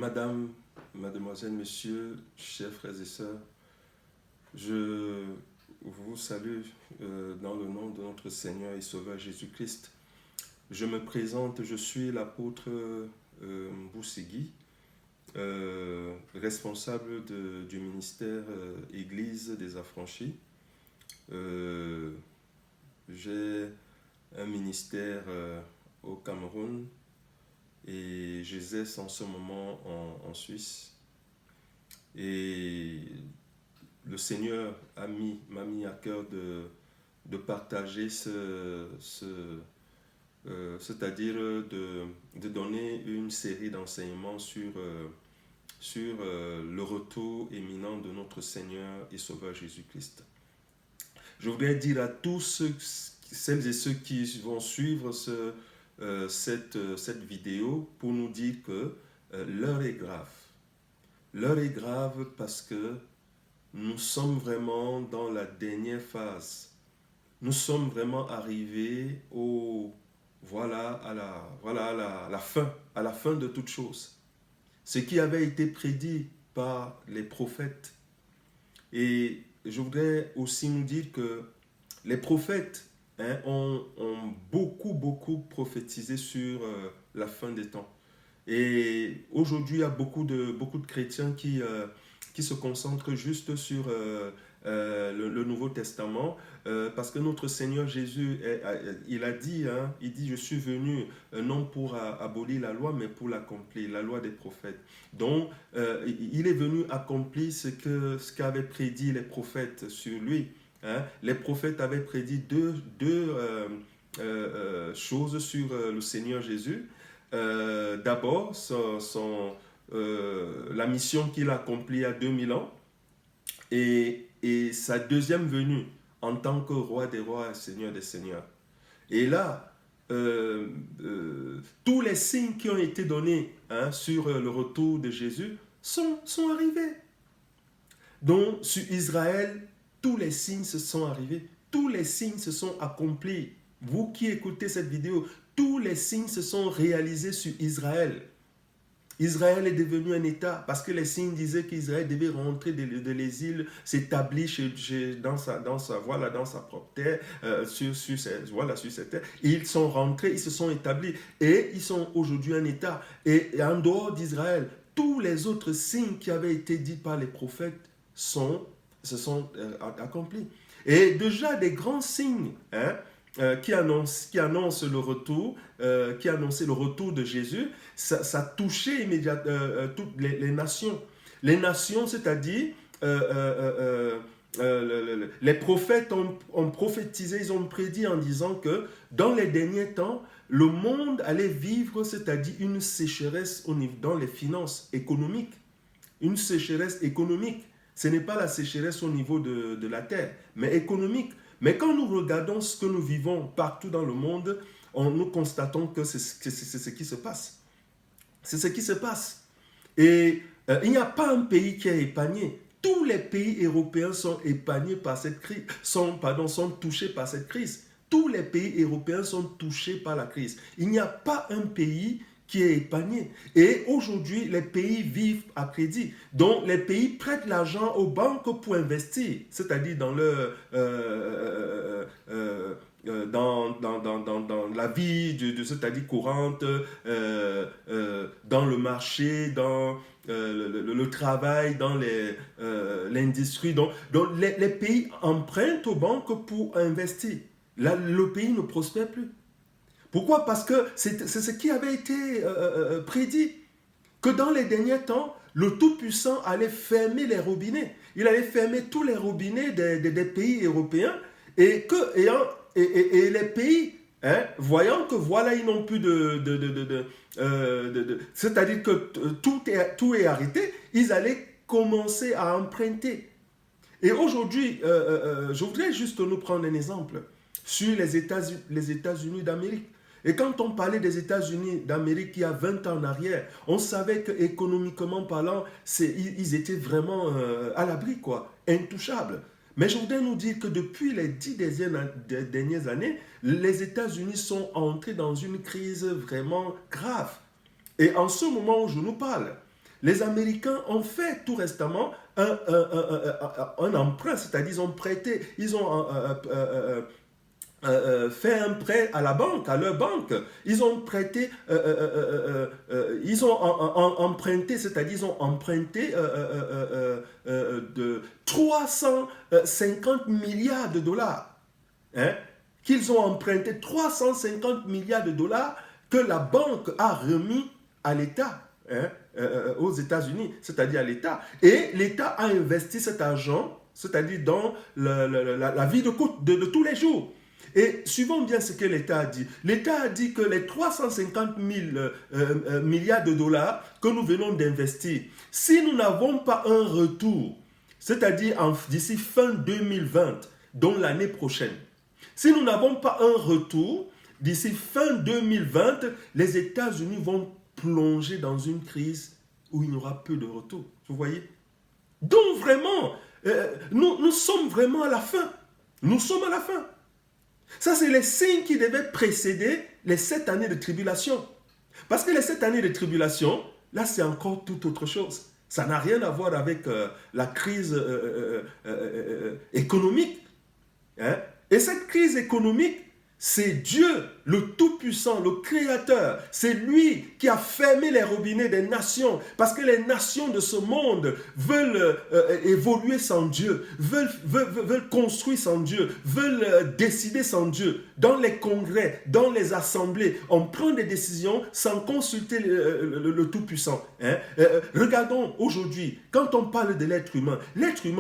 Madame, Mademoiselle, Messieurs, chers frères et sœurs, je vous salue dans le nom de notre Seigneur et Sauveur Jésus-Christ. Je me présente, je suis l'apôtre Mboussegui, responsable du ministère Église des Affranchis. J'ai un ministère au Cameroun et j'exerce en ce moment en Suisse. Et le Seigneur m'a mis à cœur de partager c'est-à-dire de donner une série d'enseignements sur le retour imminent de notre Seigneur et Sauveur Jésus-Christ. Je voudrais dire à tous celles et ceux qui vont suivre cette vidéo pour nous dire que l'heure est grave. L'heure est grave parce que nous sommes vraiment dans la dernière phase. Nous sommes vraiment arrivés à la fin de toute chose. Ce qui avait été prédit par les prophètes. Et je voudrais aussi nous dire que les prophètes ont beaucoup prophétisé sur la fin des temps. Et aujourd'hui, il y a beaucoup de chrétiens qui se concentrent juste sur le Nouveau Testament, parce que notre Seigneur Jésus, il dit, je suis venu non pour abolir la loi, mais pour l'accomplir, la loi des prophètes. Donc, il est venu accomplir ce qu'avaient prédit les prophètes sur lui. Les prophètes avaient prédit deux choses sur le Seigneur Jésus. D'abord, la mission qu'il a accomplie il y a 2000 ans et sa deuxième venue en tant que roi des rois et seigneur des seigneurs. Et là, tous les signes qui ont été donnés sur le retour de Jésus sont arrivés. Donc, sur Israël, tous les signes se sont arrivés, tous les signes se sont accomplis. Vous qui écoutez cette vidéo, tous les signes se sont réalisés sur Israël. Israël est devenu un État parce que les signes disaient qu'Israël devait rentrer de l'exil, s'établir dans sa propre terre, sur cette terre. Ils sont rentrés, ils se sont établis et ils sont aujourd'hui un État. Et en dehors d'Israël, tous les autres signes qui avaient été dits par les prophètes se sont accomplis. Et déjà des grands signes qui annonce le retour, qui annonçait le retour de Jésus, ça touchait immédiatement toutes les nations. Les nations, c'est-à-dire les prophètes ont prophétisé, ils ont prédit en disant que dans les derniers temps, le monde allait vivre, c'est-à-dire une sécheresse dans les finances économiques. Une sécheresse économique. Ce n'est pas la sécheresse au niveau de la terre, mais économique. Mais quand nous regardons ce que nous vivons partout dans le monde, nous constatons que c'est ce qui se passe. C'est ce qui se passe. Et il n'y a pas un pays qui est épargné. Tous les pays européens sont épargnés par cette crise, sont touchés par cette crise. Tous les pays européens sont touchés par la crise. Il n'y a pas un pays qui est épargné. Et aujourd'hui, les pays vivent à crédit. Donc, les pays prêtent l'argent aux banques pour investir, c'est-à-dire dans dans la vie c'est-à-dire courante, dans le marché, dans le travail, dans l'industrie. Donc les pays empruntent aux banques pour investir. Là, le pays ne prospère plus. Pourquoi? Parce que c'est ce qui avait été prédit, que dans les derniers temps, le Tout-Puissant allait fermer les robinets. Il allait fermer tous les robinets des pays européens et les pays, voyant que voilà, ils n'ont plus c'est-à-dire que tout est arrêté, ils allaient commencer à emprunter. Et aujourd'hui, je voudrais juste nous prendre un exemple sur les États-Unis d'Amérique. Et quand on parlait des États-Unis d'Amérique il y a 20 ans en arrière, on savait qu'économiquement parlant, ils étaient vraiment à l'abri, intouchables. Mais je voudrais nous dire que depuis les 10 dernières années, les États-Unis sont entrés dans une crise vraiment grave. Et en ce moment où je nous parle, Les Américains ont fait tout récemment un emprunt, c'est-à-dire ils ont prêté, ils ont fait un prêt à la banque, à leur banque. Ils ont prêté, ils ont emprunté, c'est-à-dire ils ont emprunté de 350 milliards de dollars. Hein, qu'ils ont emprunté 350 milliards de dollars que la banque a remis à l'État, hein, aux États-Unis, c'est-à-dire à l'État. Et l'État a investi cet argent, c'est-à-dire dans la vie de tous les jours. Et suivons bien ce que l'État a dit. L'État a dit que les 350 000 milliards de dollars que nous venons d'investir, si nous n'avons pas un retour, c'est-à-dire d'ici fin 2020, donc l'année prochaine, si nous n'avons pas un retour, d'ici fin 2020, les États-Unis vont plonger dans une crise où il n'y aura peu de retour. Vous voyez? Donc vraiment, nous sommes vraiment à la fin. Nous sommes à la fin. Ça, c'est les signes qui devaient précéder les 7 années de tribulation. Parce que les 7 années de tribulation, là, c'est encore tout autre chose. Ça n'a rien à voir avec la crise économique. Hein? Et cette crise économique, c'est Dieu, le Tout-Puissant, le Créateur. C'est lui qui a fermé les robinets des nations. Parce que les nations de ce monde veulent évoluer sans Dieu, veulent construire sans Dieu, veulent décider sans Dieu. Dans les congrès, dans les assemblées, on prend des décisions sans consulter le Tout-Puissant. Hein? Regardons aujourd'hui, quand on parle de l'être humain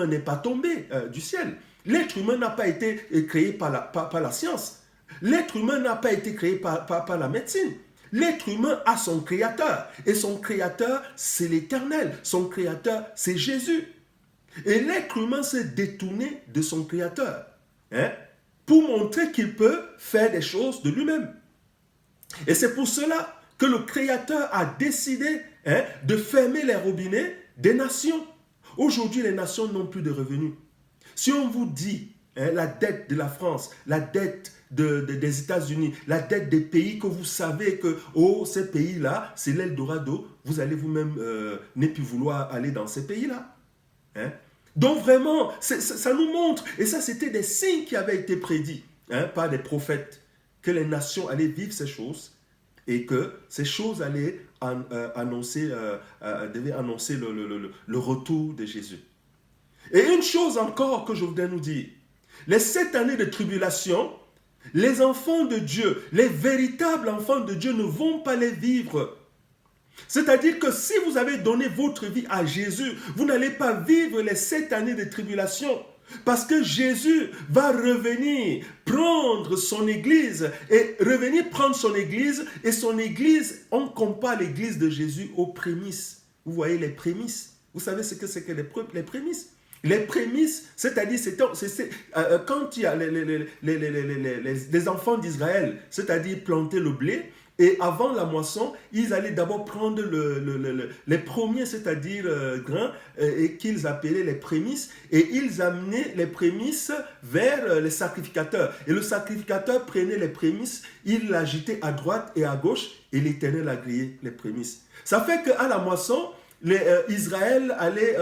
n'est pas tombé du ciel. L'être humain n'a pas été créé par la science. L'être humain n'a pas été créé par la médecine. L'être humain a son créateur. Et son créateur, c'est l'Éternel. Son créateur, c'est Jésus. Et l'être humain s'est détourné de son créateur, hein, pour montrer qu'il peut faire des choses de lui-même. Et c'est pour cela que le créateur a décidé, hein, de fermer les robinets des nations. Aujourd'hui, les nations n'ont plus de revenus. Si on vous dit, hein, la dette de la France, la dette des États-Unis, la dette des pays que vous savez que, oh, ces pays-là, c'est l'Eldorado, vous allez vous-même ne plus vouloir aller dans ces pays-là. Hein? Donc vraiment, ça nous montre, et ça c'était des signes qui avaient été prédits, hein, par des prophètes, que les nations allaient vivre ces choses, et que ces choses allaient devaient annoncer le retour de Jésus. Et une chose encore que je voudrais nous dire, les 7 années de tribulation, les enfants de Dieu, les véritables enfants de Dieu ne vont pas les vivre. C'est-à-dire que si vous avez donné votre vie à Jésus, vous n'allez pas vivre les 7 années de tribulation. Parce que Jésus va revenir prendre son église et revenir prendre son église. Et son église, on compare l'église de Jésus aux prémices. Vous voyez les prémices. Vous savez ce que c'est que les prémices? Les prémices, c'est-à-dire quand il y a les enfants d'Israël, c'est-à-dire planter le blé, et avant la moisson, ils allaient d'abord prendre les premiers, c'est-à-dire grains, et qu'ils appelaient les prémices, et ils amenaient les prémices vers les sacrificateurs. Et le sacrificateur prenait les prémices, il l'agitait à droite et à gauche, et l'Éternel a grillé les prémices. Ça fait qu'à la moisson, Israël allait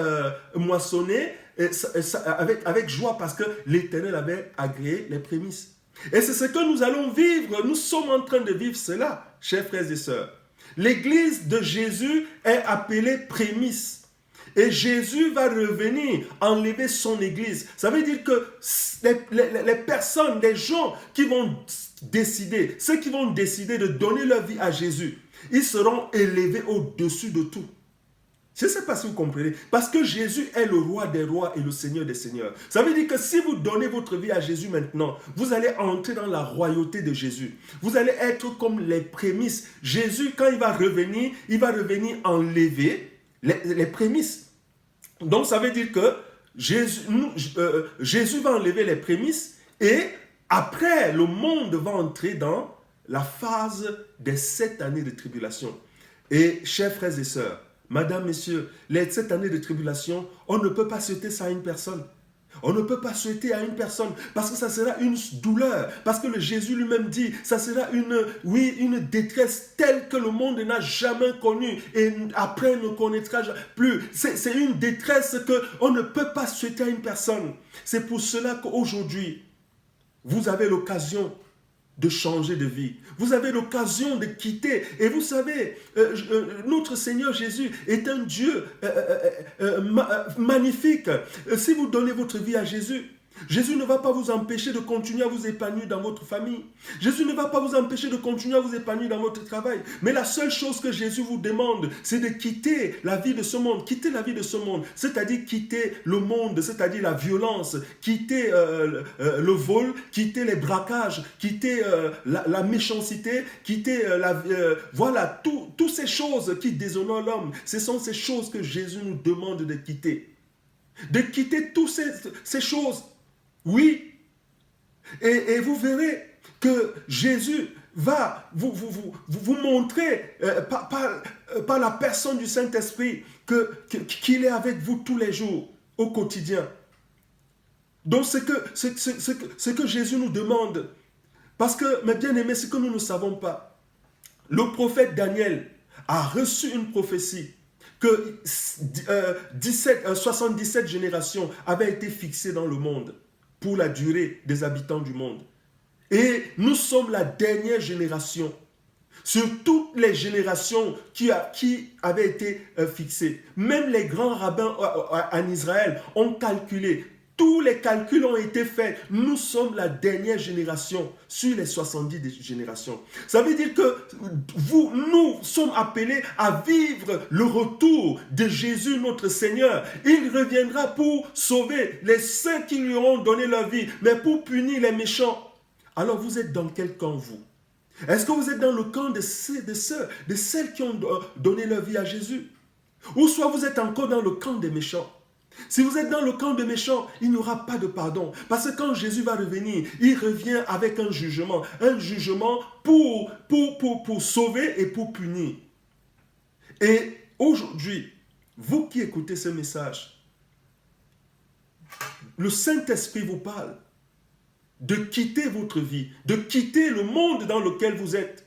moissonner avec joie parce que l'Éternel avait agréé les prémices. Et c'est ce que nous allons vivre. Nous sommes en train de vivre cela, chers frères et sœurs. L'église de Jésus est appelée prémices. Et Jésus va revenir enlever son église. Ça veut dire que les personnes, les gens qui vont décider, ceux qui vont décider de donner leur vie à Jésus, ils seront élevés au-dessus de tout. Je ne sais pas si vous comprenez. Parce que Jésus est le roi des rois et le Seigneur des seigneurs. Ça veut dire que si vous donnez votre vie à Jésus maintenant, vous allez entrer dans la royauté de Jésus. Vous allez être comme les prémices. Jésus, quand il va revenir enlever les prémices. Donc ça veut dire que Jésus va enlever les prémices et après, le monde va entrer dans la phase des 7 années de tribulation. Et chers frères et sœurs, Madame, Messieurs, les 7 années de tribulation, on ne peut pas souhaiter ça à une personne. On ne peut pas souhaiter à une personne parce que ça sera une douleur. Parce que le Jésus lui-même dit, ça sera une détresse telle que le monde n'a jamais connue et après ne connaîtra plus. C'est une détresse qu'on ne peut pas souhaiter à une personne. C'est pour cela qu'aujourd'hui, vous avez l'occasion de changer de vie. Vous avez l'occasion de quitter. Et vous savez, notre Seigneur Jésus est un Dieu magnifique. Si vous donnez votre vie à Jésus, Jésus ne va pas vous empêcher de continuer à vous épanouir dans votre famille. Jésus ne va pas vous empêcher de continuer à vous épanouir dans votre travail. Mais la seule chose que Jésus vous demande, c'est de quitter la vie de ce monde. Quitter la vie de ce monde, c'est-à-dire quitter le monde, c'est-à-dire la violence, quitter le vol, quitter les braquages, quitter la méchanceté, quitter voilà, toutes ces choses qui déshonorent l'homme. Ce sont ces choses que Jésus nous demande de quitter. De quitter toutes ces choses. Oui, et vous verrez que Jésus va vous montrer par la personne du Saint-Esprit qu'il est avec vous tous les jours, au quotidien. Donc ce que Jésus nous demande, parce que, mes bien-aimés, ce que nous ne savons pas, le prophète Daniel a reçu une prophétie que 77 générations avaient été fixées dans le monde pour la durée des habitants du monde. Et nous sommes la dernière génération sur toutes les générations qui avaient été fixées. Même les grands rabbins en Israël ont calculé. Tous les calculs ont été faits. Nous sommes la dernière génération sur les 70 générations. Ça veut dire que nous sommes appelés à vivre le retour de Jésus notre Seigneur. Il reviendra pour sauver les saints qui lui auront donné leur vie, mais pour punir les méchants. Alors vous êtes dans quel camp vous? Est-ce que vous êtes dans le camp de celles qui ont donné leur vie à Jésus? Ou soit vous êtes encore dans le camp des méchants? Si vous êtes dans le camp des méchants, il n'y aura pas de pardon. Parce que quand Jésus va revenir, il revient avec un jugement pour sauver et pour punir. Et aujourd'hui, vous qui écoutez ce message, le Saint-Esprit vous parle de quitter votre vie, de quitter le monde dans lequel vous êtes.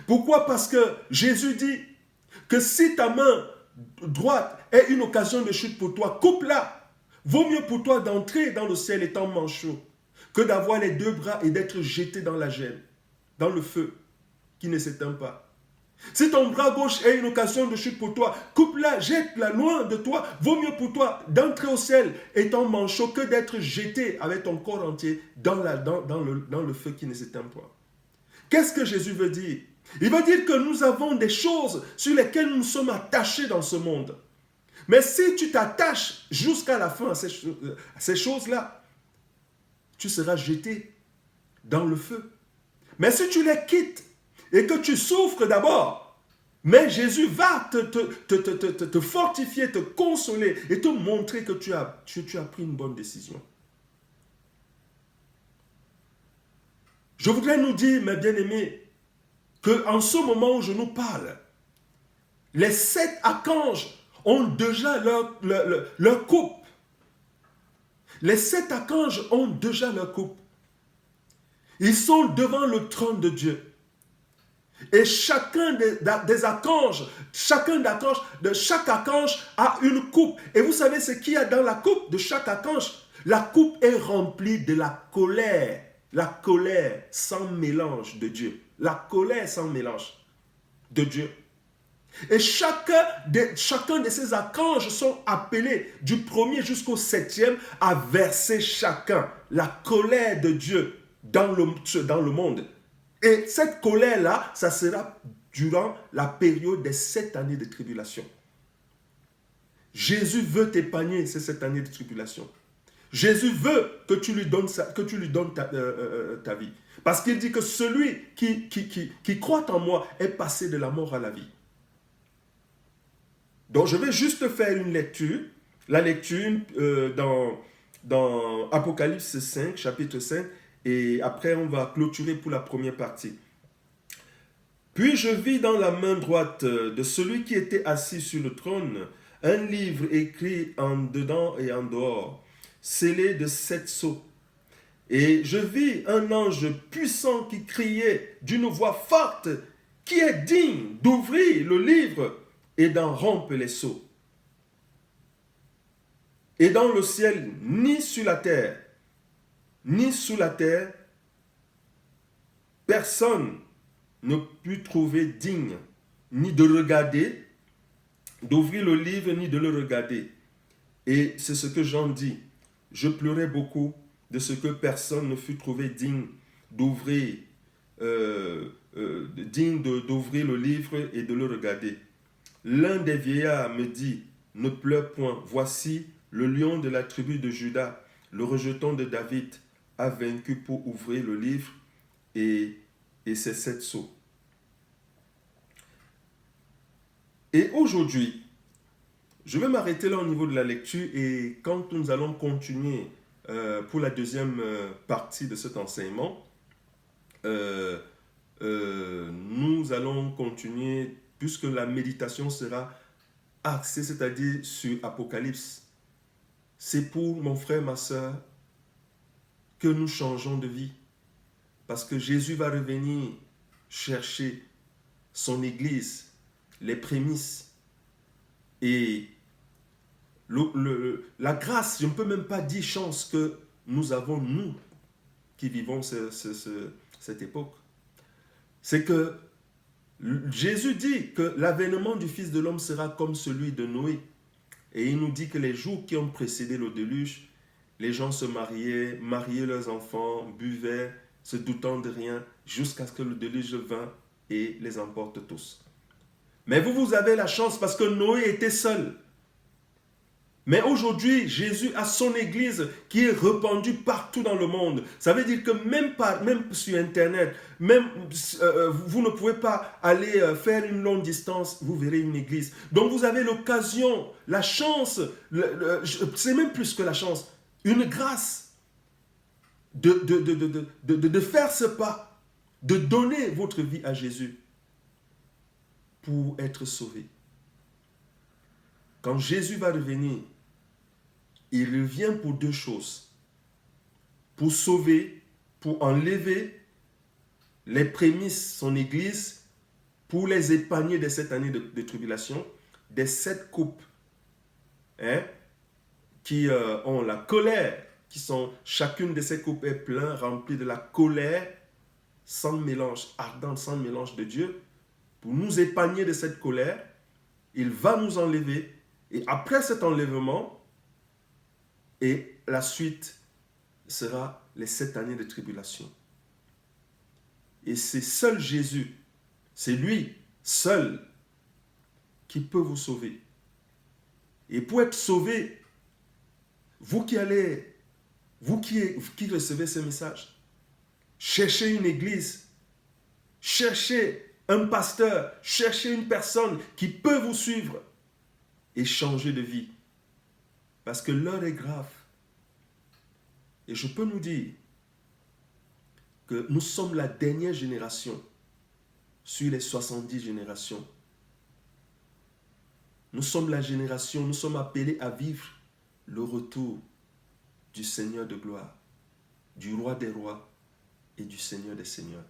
Pourquoi? Parce que Jésus dit que si ta main droite est une occasion de chute pour toi, coupe-la. Vaut mieux pour toi d'entrer dans le ciel étant manchot que d'avoir les deux bras et d'être jeté dans la gêne, dans le feu qui ne s'éteint pas. Si ton bras gauche est une occasion de chute pour toi, coupe-la, jette-la loin de toi. Vaut mieux pour toi d'entrer au ciel étant manchot que d'être jeté avec ton corps entier dans le feu qui ne s'éteint pas. Qu'est-ce que Jésus veut dire? Il veut dire que nous avons des choses sur lesquelles nous sommes attachés dans ce monde. Mais si tu t'attaches jusqu'à la fin à ces choses-là, tu seras jeté dans le feu. Mais si tu les quittes et que tu souffres d'abord, mais Jésus va te fortifier, te consoler et te montrer que tu as pris une bonne décision. Je voudrais nous dire, mes bien-aimés, qu'en ce moment où je nous parle, les 7 archanges ont déjà leur coupe. Les 7 archanges ont déjà leur coupe. Ils sont devant le trône de Dieu. Et chacun des archanges, de chaque archange a une coupe. Et vous savez ce qu'il y a dans la coupe de chaque archange? La coupe est remplie de la colère sans mélange de Dieu. La colère sans mélange de Dieu. Et chacun de ces archanges sont appelés du 1er jusqu'au 7e à verser chacun la colère de Dieu dans le monde. Et cette colère-là, ça sera durant la période des 7 années de tribulation. Jésus veut t'épargner ces 7 années de tribulation. Jésus veut que tu lui donnes ta vie. Parce qu'il dit que celui qui croit en moi est passé de la mort à la vie. Donc je vais juste faire une lecture. La lecture dans Apocalypse 5, chapitre 5. Et après, on va clôturer pour la première partie. Puis je vis dans la main droite de celui qui était assis sur le trône un livre écrit en dedans et en dehors. scellé de 7 sceaux. Et je vis un ange puissant qui criait d'une voix forte, qui est digne d'ouvrir le livre et d'en rompre les sceaux. Et dans le ciel, ni sur la terre, ni sous la terre, personne ne put trouver digne ni de regarder, d'ouvrir le livre, ni de le regarder. Et c'est ce que Jean dit. Je pleurais beaucoup de ce que personne ne fut trouvé digne d'ouvrir d'ouvrir le livre et de le regarder. L'un des vieillards me dit, ne pleure point, voici le lion de la tribu de Juda, le rejeton de David, a vaincu pour ouvrir le livre et ses 7 sceaux. Et aujourd'hui, je vais m'arrêter là au niveau de la lecture et quand nous allons continuer pour la deuxième partie de cet enseignement, nous allons continuer puisque la méditation sera axée, c'est-à-dire sur Apocalypse. C'est pour mon frère, ma soeur, que nous changeons de vie. Parce que Jésus va revenir chercher son Église, les prémices. Et la grâce, je ne peux même pas dire chance que nous avons, nous, qui vivons cette époque. C'est que Jésus dit que l'avènement du Fils de l'homme sera comme celui de Noé. Et il nous dit que les jours qui ont précédé le déluge, les gens se mariaient leurs enfants, buvaient, se doutant de rien, jusqu'à ce que le déluge vint et les emporte tous. Mais vous avez la chance parce que Noé était seul. Mais aujourd'hui, Jésus a son Église qui est répandue partout dans le monde. Ça veut dire que même sur Internet, vous ne pouvez pas aller faire une longue distance, vous verrez une Église. Donc vous avez l'occasion, la chance, c'est même plus que la chance, une grâce de faire ce pas, de donner votre vie à Jésus pour être sauvé. Quand Jésus va revenir, il revient pour 2 choses. Pour sauver, pour enlever les prémices, son Église, pour les épargner de cette année de tribulation, des 7 coupes qui ont la colère, chacune de ces coupes est pleine, remplie de la colère, sans mélange, ardente, sans mélange de Dieu. Pour nous épargner de cette colère, il va nous enlever. Et après cet enlèvement, et la suite sera les 7 années de tribulation. Et c'est seul Jésus, c'est lui seul qui peut vous sauver. Et pour être sauvé, vous qui recevez ce message, cherchez une église, cherchez un pasteur, cherchez une personne qui peut vous suivre et changer de vie. Parce que l'heure est grave. Et je peux nous dire que nous sommes la dernière génération sur les 70 générations. Nous sommes la génération, nous sommes appelés à vivre le retour du Seigneur de gloire, du Roi des rois et du Seigneur des seigneurs.